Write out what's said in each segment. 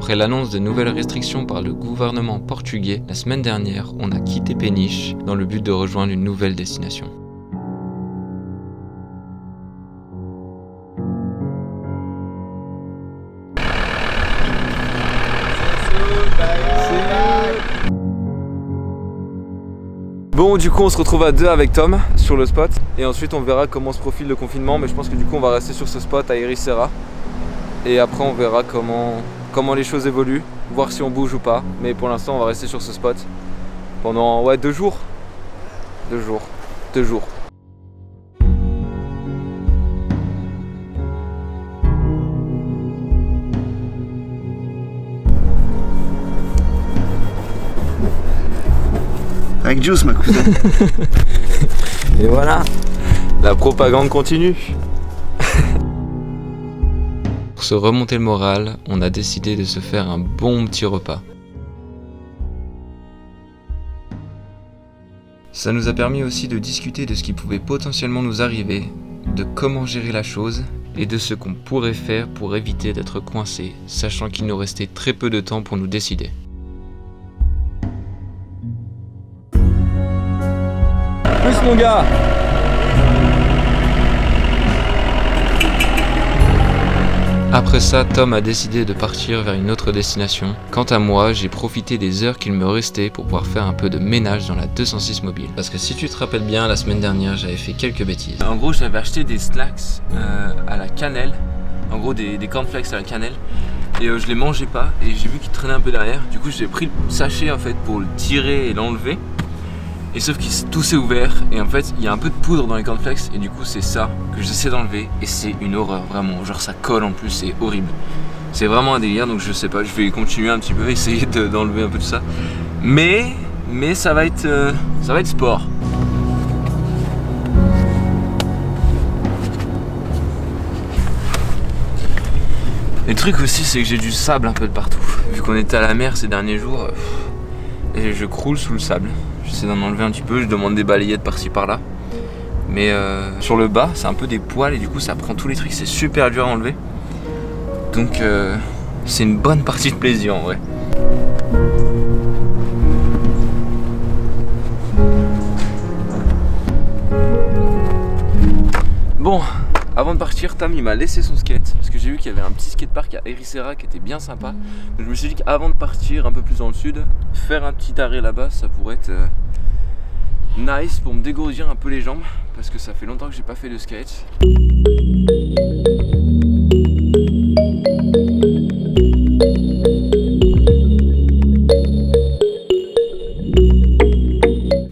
Après l'annonce de nouvelles restrictions par le gouvernement portugais, la semaine dernière, on a quitté Péniche dans le but de rejoindre une nouvelle destination. Bon, du coup on se retrouve à deux avec Tom sur le spot et ensuite on verra comment se profile le confinement, mais je pense que du coup on va rester sur ce spot à Ericeira et après on verra comment les choses évoluent, voir si on bouge ou pas, mais pour l'instant on va rester sur ce spot pendant 2 jours. 2 jours. 2 jours. Avec Juice, ma cousine. Et voilà, la propagande continue. Pour se remonter le moral, on a décidé de se faire un bon petit repas. Ça nous a permis aussi de discuter de ce qui pouvait potentiellement nous arriver, de comment gérer la chose et de ce qu'on pourrait faire pour éviter d'être coincé, sachant qu'il nous restait très peu de temps pour nous décider. Plus mon gars. Après ça, Tom a décidé de partir vers une autre destination. Quant à moi, j'ai profité des heures qu'il me restait pour pouvoir faire un peu de ménage dans la 206 mobile. Parce que si tu te rappelles bien, la semaine dernière, j'avais fait quelques bêtises. En gros, j'avais acheté des snacks à la cannelle. En gros, des cornflakes à la cannelle. Et je les mangeais pas et j'ai vu qu'ils traînaient un peu derrière. Du coup, j'ai pris le sachet en fait pour le tirer et l'enlever. Et sauf que tout s'est ouvert et en fait il y a un peu de poudre dans les cornflakes et du coup c'est ça que j'essaie d'enlever et c'est une horreur vraiment, genre ça colle en plus, c'est horrible. C'est vraiment un délire donc je sais pas, je vais continuer un petit peu, essayer d'enlever un peu de ça. Mais ça va être sport. Et le truc aussi c'est que j'ai du sable un peu de partout. Vu qu'on était à la mer ces derniers jours, et je croule sous le sable. J'essaie d'en enlever un petit peu, je demande des balayettes par-ci par-là. Mais sur le bas, c'est un peu des poils et du coup ça prend tous les trucs, c'est super dur à enlever. Donc c'est une bonne partie de plaisir en vrai. Bon, avant de partir, Tam il m'a laissé son skate parce que j'ai vu qu'il y avait un petit skatepark à Ericeira qui était bien sympa. Donc je me suis dit qu'avant de partir un peu plus dans le sud, faire un petit arrêt là-bas, ça pourrait être nice pour me dégourdir un peu les jambes parce que ça fait longtemps que j'ai pas fait de skate.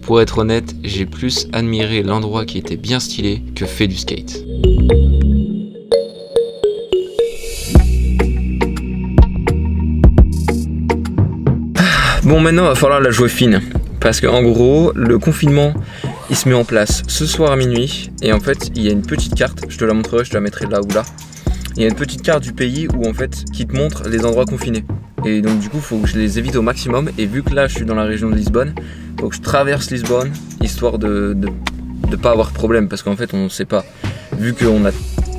Pour être honnête, j'ai plus admiré l'endroit qui était bien stylé que fait du skate. Bon, maintenant il va falloir la jouer fine parce qu'en gros le confinement il se met en place ce soir à minuit et en fait il y a une petite carte, je te la montrerai, je te la mettrai là ou là. Il y a une petite carte du pays où en fait qui te montre les endroits confinés et donc du coup il faut que je les évite au maximum et vu que là je suis dans la région de Lisbonne, il faut que je traverse Lisbonne histoire de pas avoir de problème parce qu'en fait on ne sait pas, vu qu'on a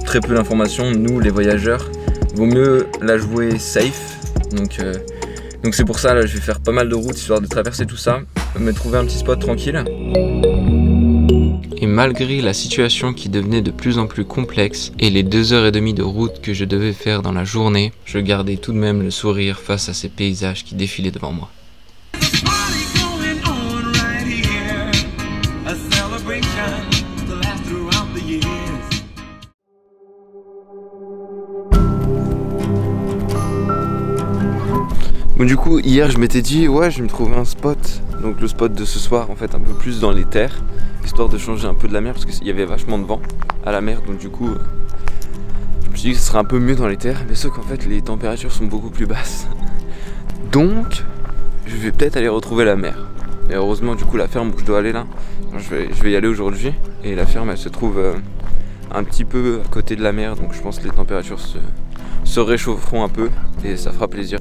très peu d'informations, nous les voyageurs, vaut mieux la jouer safe. Donc c'est pour ça, là je vais faire pas mal de routes histoire de traverser tout ça, me trouver un petit spot tranquille. Et malgré la situation qui devenait de plus en plus complexe et les 2h30 de route que je devais faire dans la journée, je gardais tout de même le sourire face à ces paysages qui défilaient devant moi. Bon, du coup hier je m'étais dit ouais je vais me trouver un spot, donc le spot de ce soir en fait un peu plus dans les terres, histoire de changer un peu de la mer parce qu'il y avait vachement de vent à la mer, donc du coup je me suis dit que ce serait un peu mieux dans les terres, mais sauf qu'en fait les températures sont beaucoup plus basses. Donc je vais peut-être aller retrouver la mer. Et heureusement du coup la ferme où je dois aller là, je vais y aller aujourd'hui et la ferme elle se trouve un petit peu à côté de la mer, donc je pense que les températures se réchaufferont un peu et ça fera plaisir.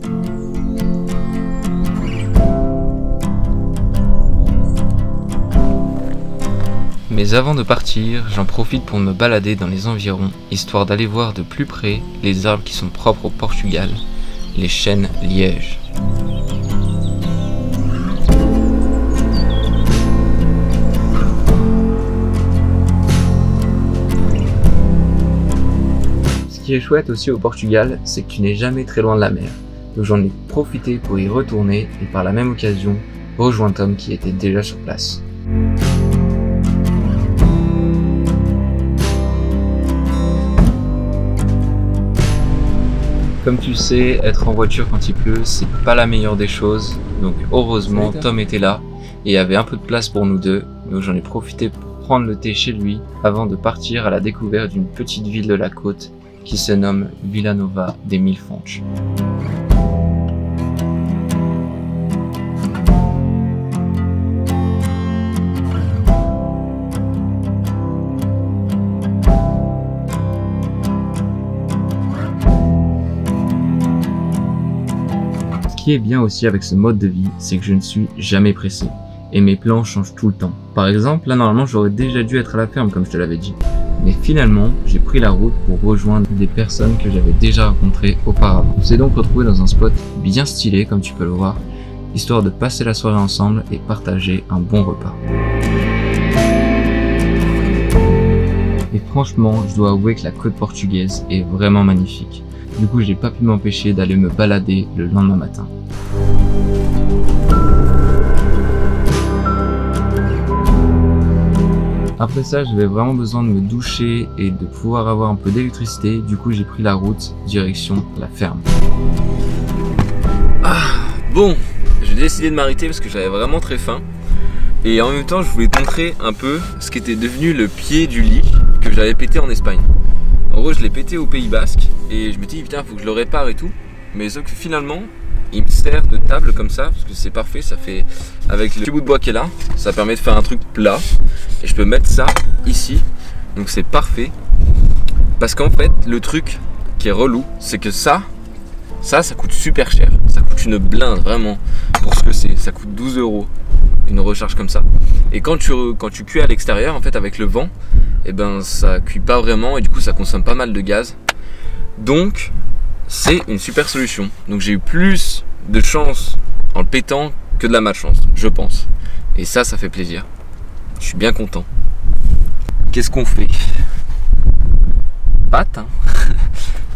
Mais avant de partir, j'en profite pour me balader dans les environs, histoire d'aller voir de plus près les arbres qui sont propres au Portugal, les chênes lièges. Ce qui est chouette aussi au Portugal, c'est que tu n'es jamais très loin de la mer. Donc j'en ai profité pour y retourner et par la même occasion rejoindre Tom qui était déjà sur place. Comme tu sais, être en voiture quand il pleut, c'est pas la meilleure des choses. Donc heureusement, Tom était là et il y avait un peu de place pour nous deux. Donc j'en ai profité pour prendre le thé chez lui avant de partir à la découverte d'une petite ville de la côte qui se nomme Vila Nova des Mille Fontes. Ce qui est bien aussi avec ce mode de vie, c'est que je ne suis jamais pressé et mes plans changent tout le temps. Par exemple, là normalement j'aurais déjà dû être à la ferme comme je te l'avais dit, mais finalement j'ai pris la route pour rejoindre des personnes que j'avais déjà rencontrées auparavant. On s'est donc retrouvé dans un spot bien stylé comme tu peux le voir, histoire de passer la soirée ensemble et partager un bon repas. Et franchement, je dois avouer que la côte portugaise est vraiment magnifique. Du coup, j'ai pas pu m'empêcher d'aller me balader le lendemain matin. Après ça, j'avais vraiment besoin de me doucher et de pouvoir avoir un peu d'électricité. Du coup, j'ai pris la route direction la ferme. Bon, j'ai décidé de m'arrêter parce que j'avais vraiment très faim. Et en même temps, je voulais te montrer un peu ce qu'était devenu le pied du lit que j'avais pété en Espagne. En gros, je l'ai pété au Pays Basque et je me dis putain, faut que je le répare et tout. Mais sauf que finalement, il me sert de table comme ça parce que c'est parfait. Ça fait avec le petit bout de bois qui est là, ça permet de faire un truc plat et je peux mettre ça ici. Donc c'est parfait parce qu'en fait, le truc qui est relou, c'est que ça coûte super cher. Ça coûte une blinde vraiment pour ce que c'est. Ça coûte 12 € une recharge comme ça. Et quand tu cuis à l'extérieur, en fait, avec le vent, et ben ça cuit pas vraiment et du coup ça consomme pas mal de gaz. Donc c'est une super solution. Donc j'ai eu plus de chance en le pétant que de la malchance, je pense. Et ça fait plaisir. Je suis bien content. Qu'est-ce qu'on fait? Pâte, hein.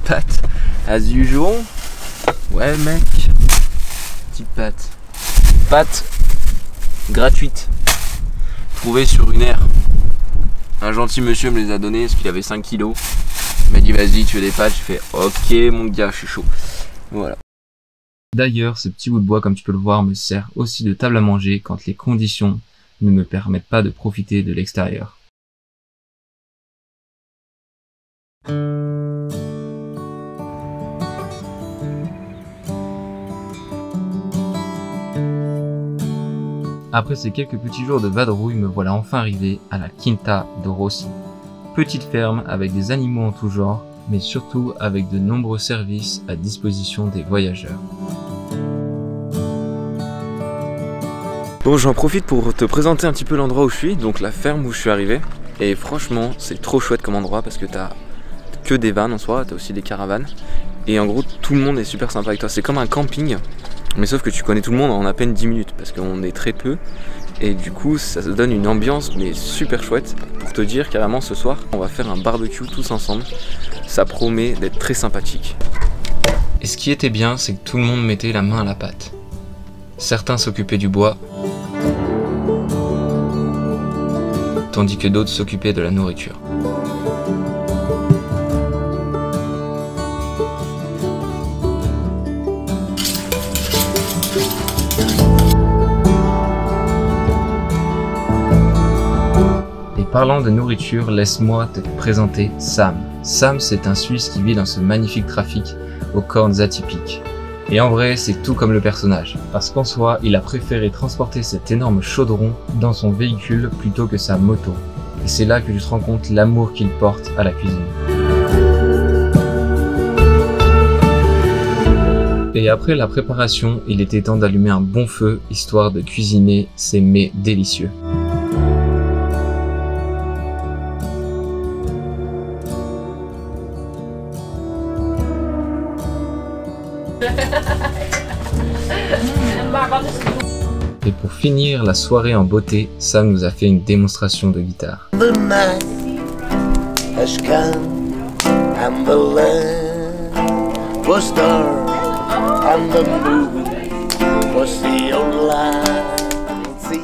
Pâte, as usual. Ouais mec. Petite pâte. Pâte gratuite. Trouvée sur une aire. Un gentil monsieur me les a donnés parce qu'il avait 5 kilos. Il m'a dit vas-y tu veux des pâtes, je fais ok mon gars, je suis chaud. Voilà. D'ailleurs ce petit bout de bois comme tu peux le voir me sert aussi de table à manger quand les conditions ne me permettent pas de profiter de l'extérieur. Après ces quelques petits jours de vadrouille, me voilà enfin arrivé à la Quinta do Rossi. Petite ferme avec des animaux en tout genre, mais surtout avec de nombreux services à disposition des voyageurs. Bon, j'en profite pour te présenter un petit peu l'endroit où je suis, donc la ferme où je suis arrivé. Et franchement, c'est trop chouette comme endroit parce que t'as que des vannes en soi, t'as aussi des caravanes. Et en gros, tout le monde est super sympa avec toi. C'est comme un camping. Mais sauf que tu connais tout le monde en à peine 10 minutes parce qu'on est très peu et du coup ça se donne une ambiance mais super chouette. Pour te dire carrément ce soir on va faire un barbecue tous ensemble, ça promet d'être très sympathique. Et ce qui était bien c'est que tout le monde mettait la main à la pâte. Certains s'occupaient du bois tandis que d'autres s'occupaient de la nourriture. Parlant de nourriture, laisse-moi te présenter Sam. Sam, c'est un Suisse qui vit dans ce magnifique trafic aux cornes atypiques. Et en vrai, c'est tout comme le personnage, parce qu'en soi, il a préféré transporter cet énorme chaudron dans son véhicule plutôt que sa moto. Et c'est là que tu te rends compte l'amour qu'il porte à la cuisine. Et après la préparation, il était temps d'allumer un bon feu, histoire de cuisiner ces mets délicieux. Et pour finir la soirée en beauté, Sam nous a fait une démonstration de guitare. The night has come and the land was dark and the moon was the only light. See.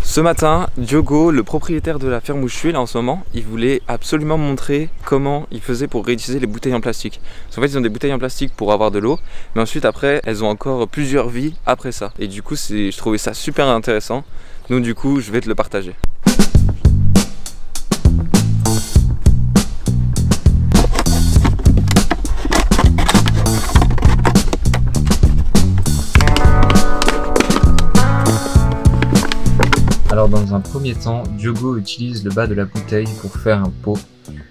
Ce matin, Diogo, le propriétaire de la ferme où je suis là en ce moment, il voulait absolument montrer comment il faisait pour réutiliser les bouteilles en plastique. Parce qu'en fait, ils ont des bouteilles en plastique pour avoir de l'eau, mais ensuite après, elles ont encore plusieurs vies après ça. Et du coup, je trouvais ça super intéressant. Donc du coup, je vais te le partager. Alors dans un premier temps, Diogo utilise le bas de la bouteille pour faire un pot,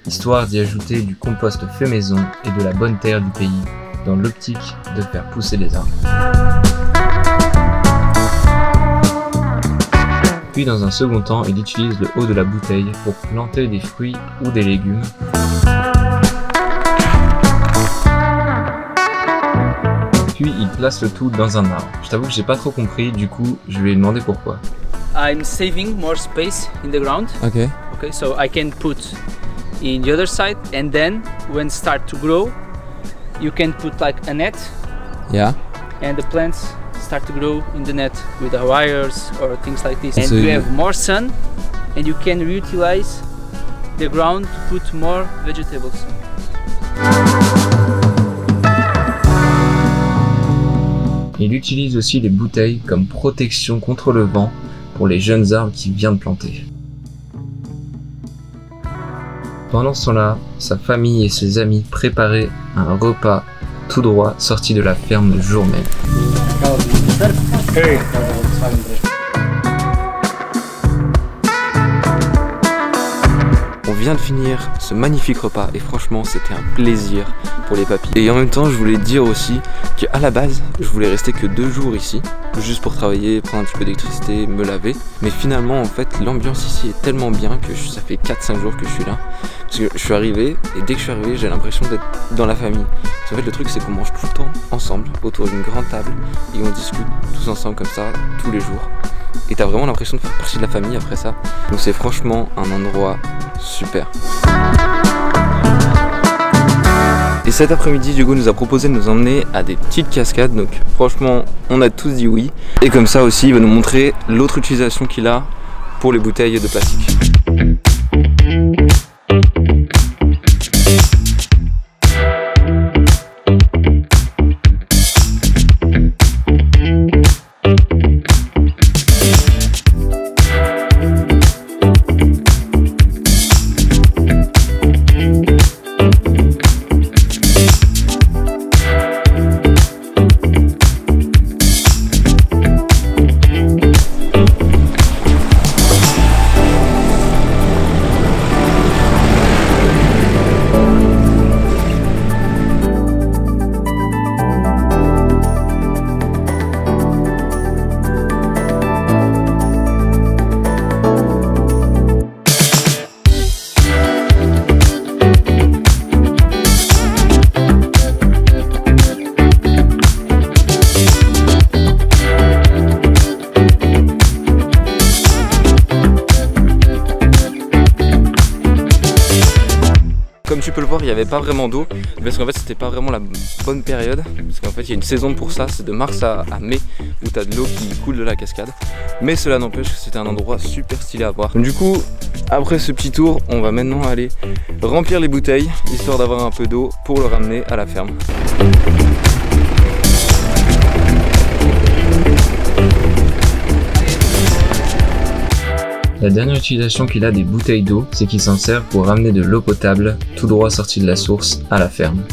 histoire d'y ajouter du compost fait maison et de la bonne terre du pays, dans l'optique de faire pousser les arbres. Puis dans un second temps, il utilise le haut de la bouteille pour planter des fruits ou des légumes. Puis il place le tout dans un arbre. Je t'avoue que j'ai pas trop compris, du coup je lui ai demandé pourquoi. I'm saving more space in the ground. Ok. Okay, so I can put in the other side, and then when start to grow, you can put like a net, Yeah. and the plants start to grow in the net with the wires or things like this. And So you you- have more sun, and you can reutilize the ground to put more vegetables. Il utilise aussi les bouteilles comme protection contre le vent pour les jeunes arbres qu'il vient de planter. Pendant ce temps-là, sa famille et ses amis préparaient un repas tout droit sorti de la ferme le jour même. On vient de finir ce magnifique repas et franchement c'était un plaisir pour les papis. Et en même temps je voulais dire aussi qu'à la base je voulais rester que 2 jours ici, juste pour travailler, prendre un petit peu d'électricité, me laver. Mais finalement en fait l'ambiance ici est tellement bien que ça fait 4-5 jours que je suis là. Parce que je suis arrivé et dès que je suis arrivé j'ai l'impression d'être dans la famille. Parce qu'en fait le truc c'est qu'on mange tout le temps ensemble autour d'une grande table et on discute tous ensemble comme ça tous les jours. Et t'as vraiment l'impression de faire partie de la famille après ça. Donc c'est franchement un endroit super. Et cet après-midi, Diogo nous a proposé de nous emmener à des petites cascades. Donc franchement, on a tous dit oui. Et comme ça aussi, il va nous montrer l'autre utilisation qu'il a pour les bouteilles de plastique. Comme tu peux le voir, il n'y avait pas vraiment d'eau parce qu'en fait c'était pas vraiment la bonne période, parce qu'en fait il y a une saison pour ça, c'est de mars à mai où tu as de l'eau qui coule de la cascade. Mais cela n'empêche que c'était un endroit super stylé à voir. Du coup, après ce petit tour, on va maintenant aller remplir les bouteilles histoire d'avoir un peu d'eau pour le ramener à la ferme. La dernière utilisation qu'il a des bouteilles d'eau, c'est qu'il s'en sert pour ramener de l'eau potable, tout droit sortie de la source, à la ferme.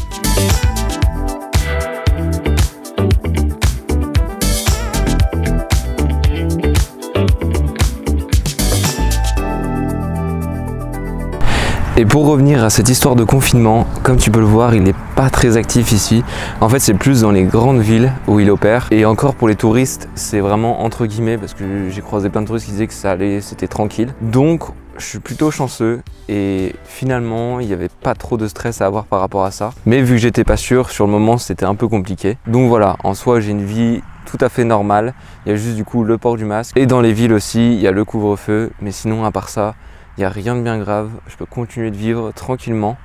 Et pour revenir à cette histoire de confinement, comme tu peux le voir, il n'est pas très actif ici. En fait, c'est plus dans les grandes villes où il opère. Et encore pour les touristes, c'est vraiment entre guillemets, parce que j'ai croisé plein de touristes qui disaient que ça allait, c'était tranquille. Donc, je suis plutôt chanceux et finalement il n'y avait pas trop de stress à avoir par rapport à ça. Mais vu que j'étais pas sûr, sur le moment c'était un peu compliqué. Donc voilà, en soi j'ai une vie tout à fait normale. Il y a juste du coup le port du masque. Et dans les villes aussi, il y a le couvre-feu. Mais sinon à part ça, il n'y a rien de bien grave. Je peux continuer de vivre tranquillement.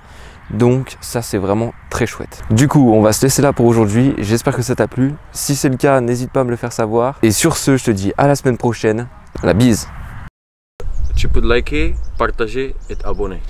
Donc ça c'est vraiment très chouette. Du coup on va se laisser là pour aujourd'hui. J'espère que ça t'a plu. Si c'est le cas, n'hésite pas à me le faire savoir. Et sur ce, je te dis à la semaine prochaine. La bise. Tu peux liker, partager et t'abonner.